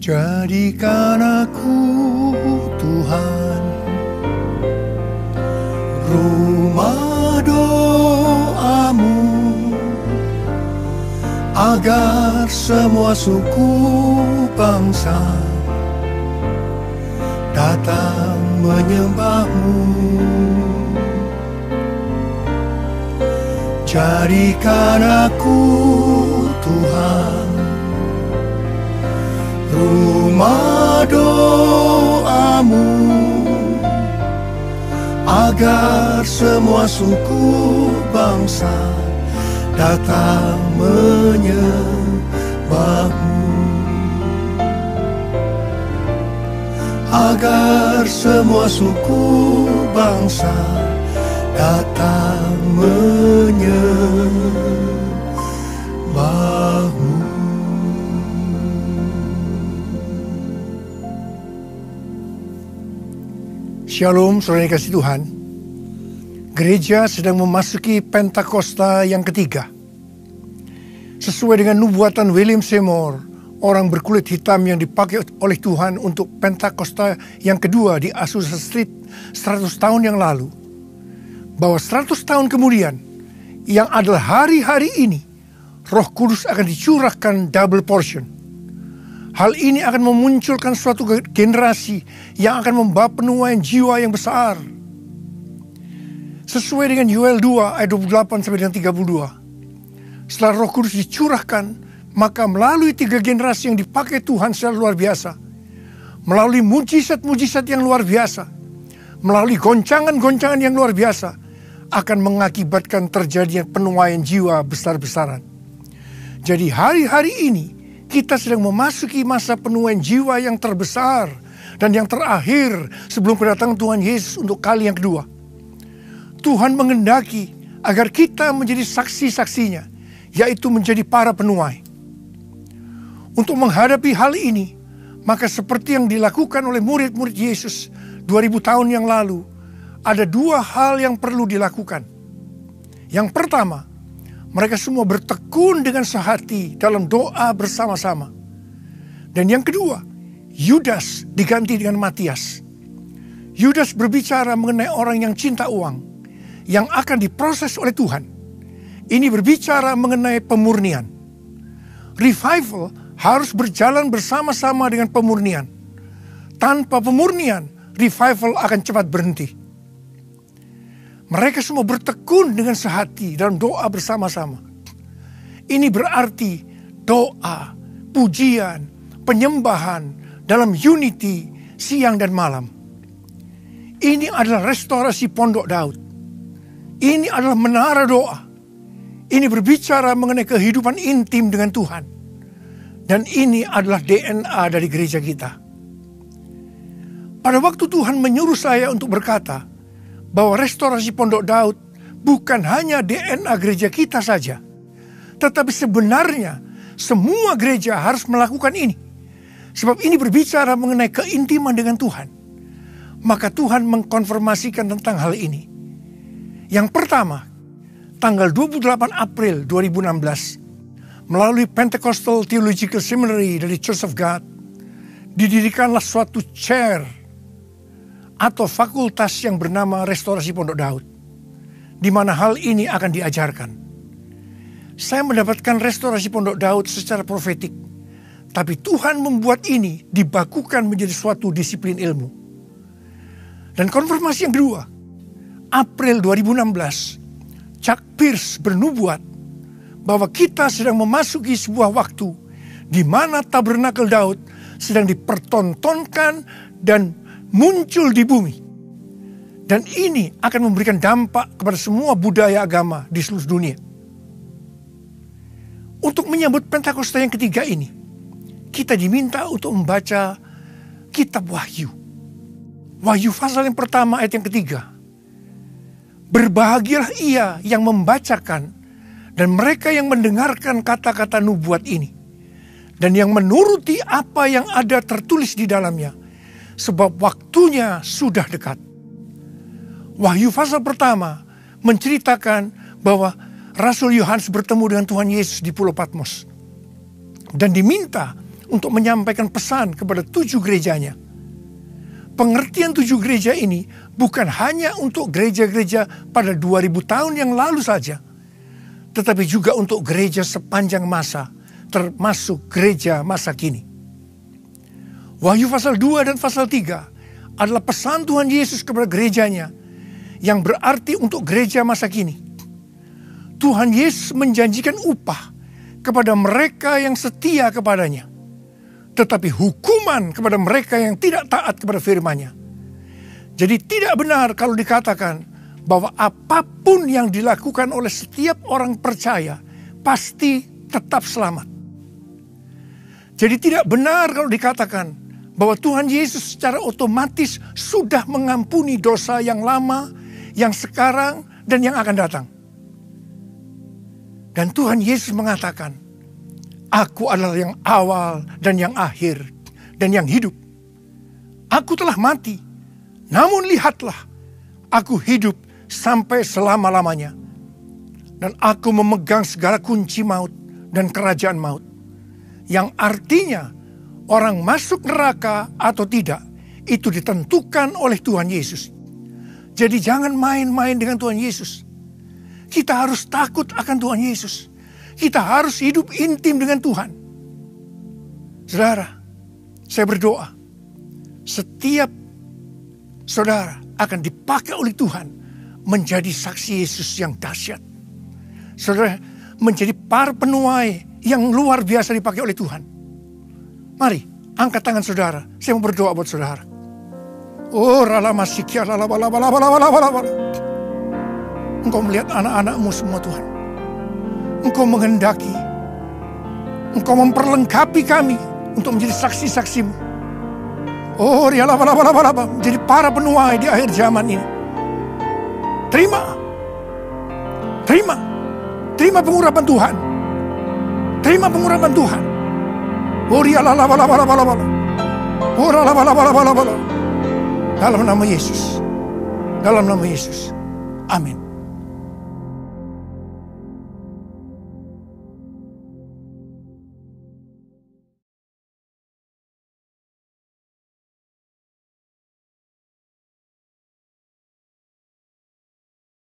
Jadikan aku, Tuhan, rumah doamu, agar semua suku bangsa datang menyembahmu. Jadikan aku, Tuhan, rumah doamu, agar semua suku bangsa datang menyembahmu. Agar semua suku bangsa datang menyembahmu. Shalom, saudara yang kasih Tuhan. Gereja sedang memasuki Pentakosta yang ketiga. Sesuai dengan nubuatan William Seymour, orang berkulit hitam yang dipakai oleh Tuhan untuk Pentakosta yang kedua di Azusa Street 100 tahun yang lalu, bahwa 100 tahun kemudian, yang adalah hari-hari ini, Roh Kudus akan dicurahkan double portion. Hal ini akan memunculkan suatu generasi yang akan membawa penuaian jiwa yang besar. Sesuai dengan Yoel 2 ayat 28 sampai dengan 32. Setelah Roh Kudus dicurahkan, maka melalui 3 generasi yang dipakai Tuhan secara luar biasa, melalui mujizat-mujizat yang luar biasa, melalui goncangan-goncangan yang luar biasa, akan mengakibatkan terjadinya penuaian jiwa besar-besaran. Jadi hari-hari ini kita sedang memasuki masa penuaian jiwa yang terbesar dan yang terakhir sebelum kedatangan Tuhan Yesus untuk kali yang kedua. Tuhan menghendaki agar kita menjadi saksi-saksinya, yaitu menjadi para penuai. Untuk menghadapi hal ini, maka seperti yang dilakukan oleh murid-murid Yesus 2000 tahun yang lalu, ada 2 hal yang perlu dilakukan. Yang pertama, mereka semua bertekun dengan sehati dalam doa bersama-sama. Dan yang kedua, Yudas diganti dengan Matias. Yudas berbicara mengenai orang yang cinta uang, yang akan diproses oleh Tuhan. Ini berbicara mengenai pemurnian. Revival harus berjalan bersama-sama dengan pemurnian. Tanpa pemurnian, revival akan cepat berhenti. Mereka semua bertekun dengan sehati dalam doa bersama-sama. Ini berarti doa, pujian, penyembahan dalam unity siang dan malam. Ini adalah restorasi Pondok Daud. Ini adalah menara doa. Ini berbicara mengenai kehidupan intim dengan Tuhan. Dan ini adalah DNA dari gereja kita. Pada waktu Tuhan menyuruh saya untuk berkata bahwa restorasi Pondok Daud bukan hanya DNA gereja kita saja, tetapi sebenarnya semua gereja harus melakukan ini. Sebab ini berbicara mengenai keintiman dengan Tuhan. Maka Tuhan mengkonfirmasikan tentang hal ini. Yang pertama, tanggal 28 April 2016, melalui Pentecostal Theological Seminary dari Church of God, didirikanlah suatu chair atau fakultas yang bernama Restorasi Pondok Daud, di mana hal ini akan diajarkan. Saya mendapatkan Restorasi Pondok Daud secara profetik, tapi Tuhan membuat ini dibakukan menjadi suatu disiplin ilmu. Dan konfirmasi yang kedua, April 2016, Chuck Pierce bernubuat bahwa kita sedang memasuki sebuah waktu di mana tabernakel Daud sedang dipertontonkan dan muncul di bumi. Dan ini akan memberikan dampak kepada semua budaya agama di seluruh dunia. Untuk menyambut Pentakosta yang ketiga ini, kita diminta untuk membaca kitab Wahyu. Wahyu pasal yang pertama ayat yang ketiga. Berbahagialah ia yang membacakan dan mereka yang mendengarkan kata-kata nubuat ini, dan yang menuruti apa yang ada tertulis di dalamnya, sebab waktunya sudah dekat. Wahyu pasal pertama menceritakan bahwa Rasul Yohanes bertemu dengan Tuhan Yesus di Pulau Patmos dan diminta untuk menyampaikan pesan kepada 7 gerejanya. Pengertian 7 gereja ini bukan hanya untuk gereja-gereja pada 2000 tahun yang lalu saja, tetapi juga untuk gereja sepanjang masa, termasuk gereja masa kini. Wahyu pasal 2 dan pasal 3 adalah pesan Tuhan Yesus kepada gerejanya, yang berarti untuk gereja masa kini. Tuhan Yesus menjanjikan upah kepada mereka yang setia kepadanya, tetapi hukuman kepada mereka yang tidak taat kepada firman-Nya. Jadi tidak benar kalau dikatakan bahwa apapun yang dilakukan oleh setiap orang percaya pasti tetap selamat. Jadi tidak benar kalau dikatakan bahwa Tuhan Yesus secara otomatis sudah mengampuni dosa yang lama, yang sekarang, dan yang akan datang. Dan Tuhan Yesus mengatakan, "Aku adalah yang awal dan yang akhir dan yang hidup. Aku telah mati, namun lihatlah, aku hidup sampai selama-lamanya. Dan aku memegang segala kunci maut dan kerajaan maut." Yang artinya orang masuk neraka atau tidak itu ditentukan oleh Tuhan Yesus. Jadi jangan main-main dengan Tuhan Yesus. Kita harus takut akan Tuhan Yesus. Kita harus hidup intim dengan Tuhan. Saudara, saya berdoa setiap saudara akan dipakai oleh Tuhan menjadi saksi Yesus yang dahsyat. Saudara menjadi para penuai yang luar biasa dipakai oleh Tuhan. Mari, angkat tangan saudara. Saya mau berdoa buat saudara. Oh, ralamasikya, lalabalabalabalabalabala. Engkau melihat anak-anakmu semua Tuhan. Engkau menghendaki, Engkau memperlengkapi kami untuk menjadi saksi-saksi-Mu. Oh, menjadi para penuai di akhir zaman ini. Terima pengurapan Tuhan. Terima pengurapan Tuhan. Oh, dalam nama Yesus. Dalam nama Yesus. Amin.